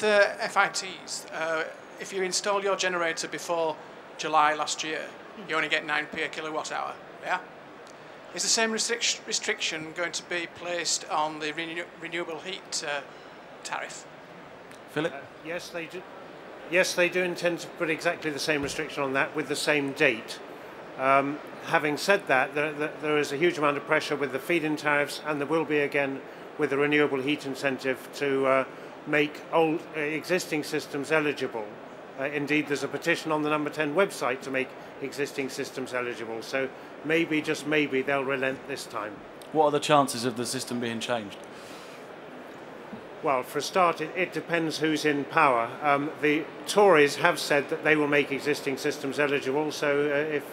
with FITs, if you install your generator before July last year, you only get 9p a kilowatt hour, yeah? Is the same restriction going to be placed on the renewable heat tariff? Philip? Yes, they do. Yes, they do intend to put exactly the same restriction on that with the same date. Having said that, there is a huge amount of pressure with the feed-in tariffs, and there will be again with the renewable heat incentive to make old existing systems eligible. Indeed, there's a petition on the Number 10 website to make existing systems eligible. So maybe, just maybe, they'll relent this time. What are the chances of the system being changed? Well, for a start, it depends who's in power. The Tories have said that they will make existing systems eligible, so if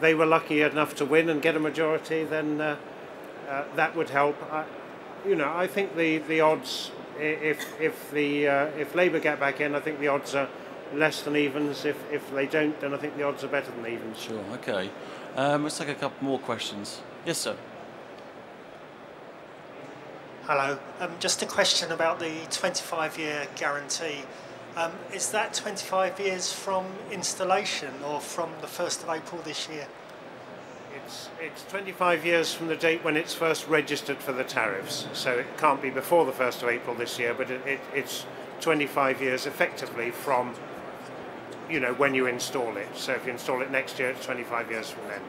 they were lucky enough to win and get a majority, then that would help. I think the odds, if Labour get back in, I think the odds are less than evens. If they don't, then I think the odds are better than evens. Sure, okay. Let's take a couple more questions. Yes, sir. Hello. Just a question about the 25-year guarantee. Is that 25 years from installation or from the 1st of April this year? It's 25 years from the date when it's first registered for the tariffs. So it can't be before the 1st of April this year, but it's 25 years effectively from, when you install it. So if you install it next year, it's 25 years from then.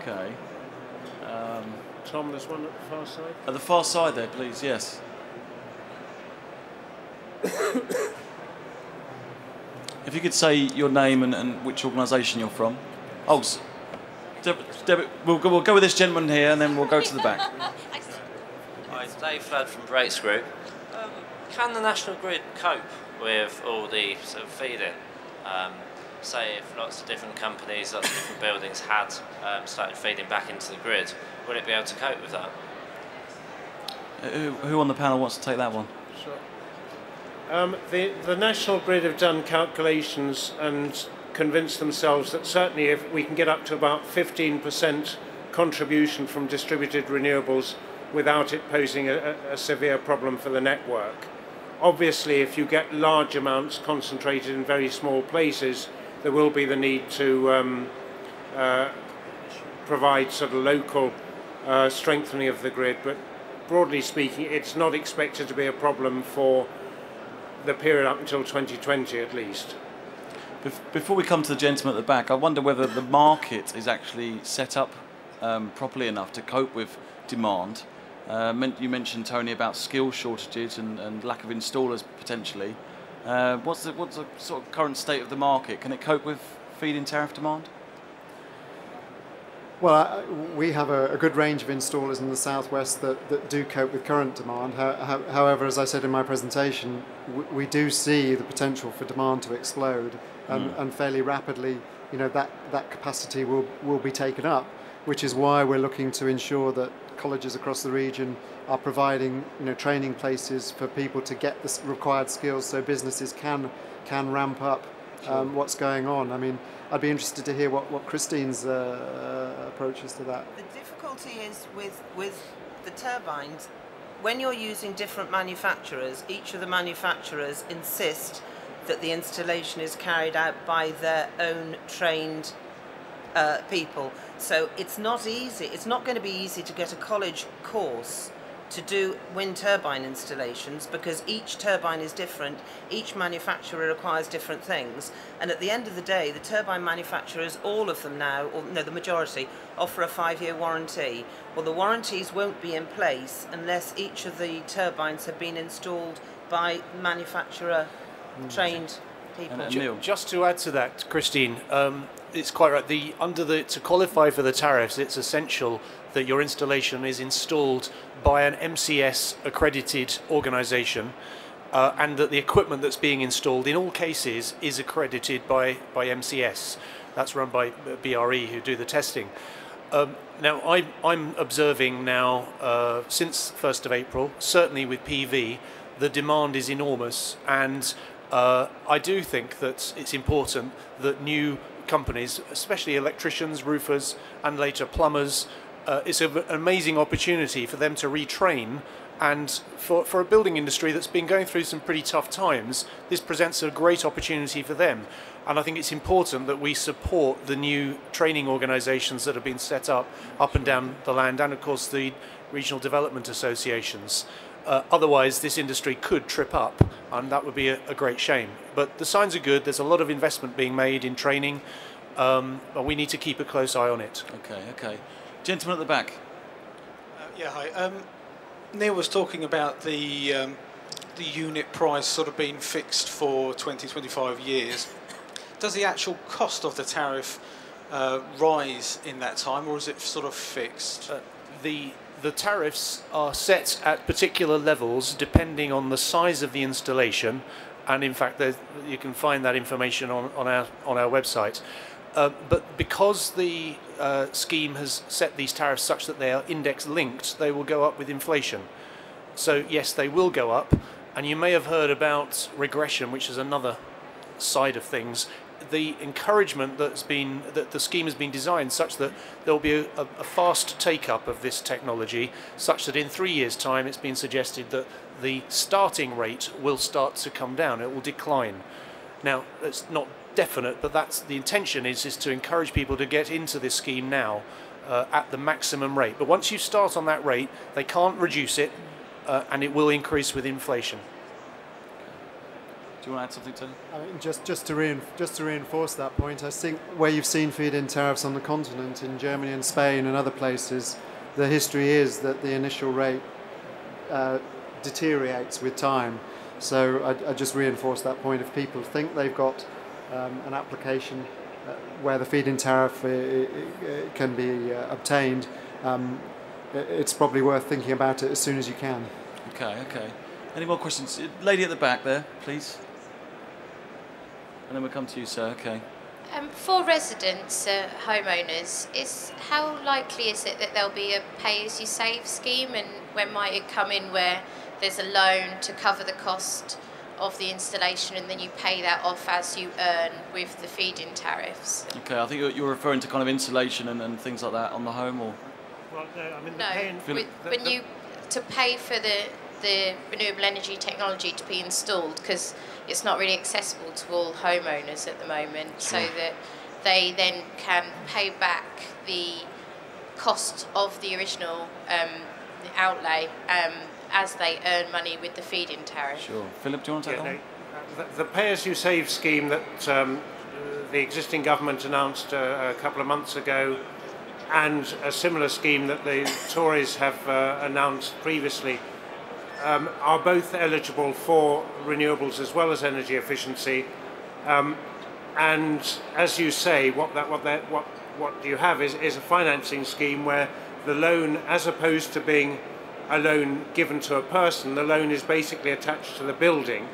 Okay. Tom, there's one at the far side. At the far side there, please, yes. If you could say your name and which organisation you're from. Oh, we'll go with this gentleman here and then we'll go to the back. Hi, it's Dave Flood from Brakes Group. Can the National Grid cope with all the sort of feed-in? Say if lots of different companies, lots of different buildings had started feeding back into the grid, would it be able to cope with that? Who on the panel wants to take that one? Sure. The National Grid have done calculations and convinced themselves that certainly if we can get up to about 15% contribution from distributed renewables without it posing a severe problem for the network. Obviously, if you get large amounts concentrated in very small places, there will be the need to provide sort of local strengthening of the grid, but broadly speaking, it's not expected to be a problem for the period up until 2020 at least. Before we come to the gentleman at the back, I wonder whether the market is actually set up properly enough to cope with demand. You mentioned, Tony, about skill shortages and lack of installers potentially. What's the sort of current state of the market? Can it cope with feed-in tariff demand? Well, we have a good range of installers in the southwest that do cope with current demand. However, as I said in my presentation, we do see the potential for demand to explode, and fairly rapidly, that capacity will be taken up, which is why we're looking to ensure that colleges across the region are providing training places for people to get the required skills so businesses can ramp up what's going on. I mean, I'd be interested to hear what Christine's approach is to that. The difficulty is with the turbines, when you're using different manufacturers, each of the manufacturers insist that the installation is carried out by their own trained people. So it's not easy. It's not going to be easy to get a college course to do wind turbine installations because each turbine is different, each manufacturer requires different things, and at the end of the day the turbine manufacturers, all of them now, or no, the majority, offer a 5-year warranty. Well, the warranties won't be in place unless each of the turbines have been installed by manufacturer trained people. Just to add to that, Christine, it's quite right. To qualify for the tariffs, it's essential that your installation is installed by an MCS accredited organisation, and that the equipment that's being installed in all cases is accredited by MCS. That's run by BRE, who do the testing. Now I'm observing now since 1st of April, certainly with PV, the demand is enormous, and I do think that it's important that new companies, especially electricians, roofers, and later plumbers, it's an amazing opportunity for them to retrain And for a building industry that's been going through some pretty tough times, this presents a great opportunity for them. And I think it's important that we support the new training organisations that have been set up and down the land, and of course the regional development associations. Otherwise this industry could trip up, and that would be a great shame. But the signs are good. There's a lot of investment being made in training, but we need to keep a close eye on it. Okay. Gentleman at the back. Yeah, hi. Neil was talking about the unit price sort of being fixed for 20-25 years. Does the actual cost of the tariff rise in that time, or is it sort of fixed? The tariffs are set at particular levels depending on the size of the installation, and in fact you can find that information on our website. But because the scheme has set these tariffs such that they are index linked, they will go up with inflation. So yes, they will go up, and you may have heard about regression, which is another side of things. The encouragement that the scheme has been designed such that there will be a fast take-up of this technology, such that in 3 years' time it's been suggested that the starting rate will start to come down, it will decline. Now, it's not definite, but that's the intention is to encourage people to get into this scheme now at the maximum rate. But once you start on that rate, they can't reduce it, and it will increase with inflation. Do you want to add something, Tony? I mean, just to reinforce that point, I think where you've seen feed-in tariffs on the continent, in Germany and Spain and other places, the history is that the initial rate deteriorates with time. So I just reinforce that point. If people think they've got an application where the feed-in tariff can be obtained, it's probably worth thinking about it as soon as you can. Okay. Any more questions? Lady at the back there, please. And then we'll come to you, sir. Okay. For residents, homeowners, how likely is it that there'll be a pay-as-you-save scheme, and when might it come in where there's a loan to cover the cost of the installation and then you pay that off as you earn with the feed-in tariffs? Okay, I think you're referring to kind of insulation and things like that on the home, or? Well, no, I mean, to pay for the renewable energy technology to be installed, because it's not really accessible to all homeowners at the moment, so that they then can pay back the cost of the original outlay as they earn money with the feed-in tariff. Sure. Philip, do you want to take that one? The pay-as-you-save scheme that the existing government announced a couple of months ago, and a similar scheme that the Tories have announced previously, are both eligible for renewables as well as energy efficiency. And as you say, what you have is a financing scheme where the loan, as opposed to being a loan given to a person, the loan is basically attached to the building,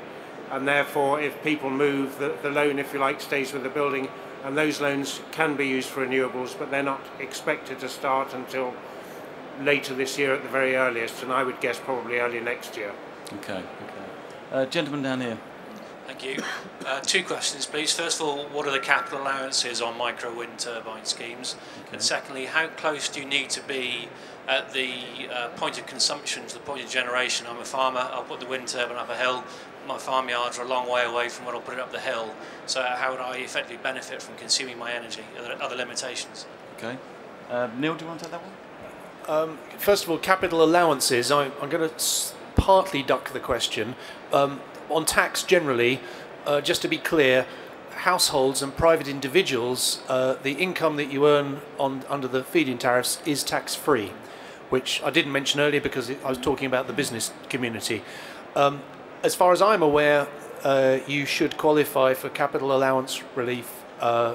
and therefore if people move, the loan, if you like, stays with the building, and those loans can be used for renewables, but they're not expected to start until later this year at the very earliest, and I would guess probably early next year. Okay. Gentleman down here. Thank you. Two questions, please. First of all, what are the capital allowances on micro wind turbine schemes? Okay. And secondly, how close do you need to be at the point of consumption to the point of generation? I'm a farmer. I'll put the wind turbine up a hill. My farmyards are a long way away from where I'll put it up the hill. So how would I effectively benefit from consuming my energy? Are there other limitations? Okay. Neil, do you want to take that one? First of all, capital allowances. I'm going to partly duck the question. On tax generally, just to be clear, households and private individuals, the income that you earn under the feed-in tariffs is tax-free, which I didn't mention earlier because I was talking about the business community. As far as I'm aware, you should qualify for capital allowance relief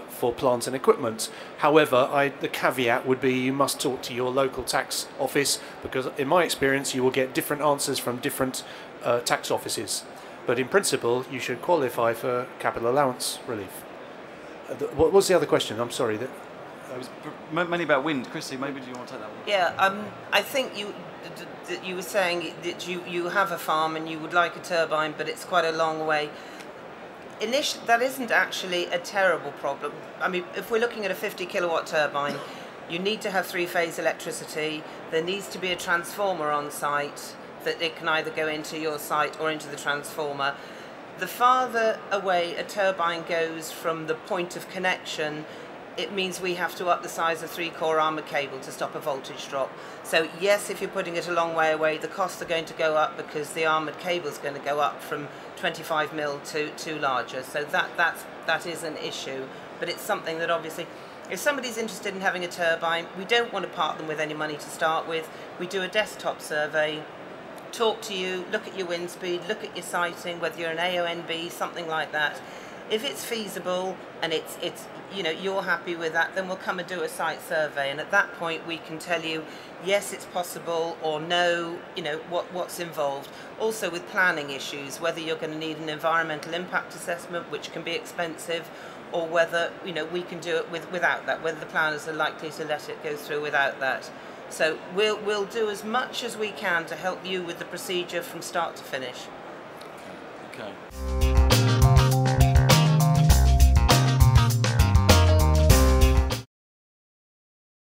for plant and equipment. However, the caveat would be you must talk to your local tax office, because in my experience you will get different answers from different tax offices. But in principle, you should qualify for capital allowance relief. What was the other question? I'm sorry. That was mainly about wind. Christy, maybe do you want to take that one? Yeah, I think you were saying that you have a farm and you would like a turbine, but it's quite a long way. That isn't actually a terrible problem. I mean, if we're looking at a 50 kilowatt turbine, you need to have three-phase electricity. There needs to be a transformer on site. that it can either go into your site or into the transformer. The farther away a turbine goes from the point of connection, it means we have to up the size of 3-core armoured cable to stop a voltage drop. So yes, if you're putting it a long way away, the costs are going to go up because the armoured cable is going to go up from 25 mil to larger. So that is an issue, but it's something that obviously, if somebody's interested in having a turbine, we don't want to part them with any money to start with. We do a desktop survey, talk to you, look at your wind speed, look at your sighting, whether you're an AONB, something like that. If it's feasible and it's you know, you're happy with that, then we'll come and do a site survey, and at that point we can tell you yes, it's possible, or no, you know, what's involved. Also with planning issues, whether you're going to need an environmental impact assessment, which can be expensive, or whether, you know, we can do it without that, whether the planners are likely to let it go through without that. So we'll do as much as we can to help you with the procedure from start to finish. Okay.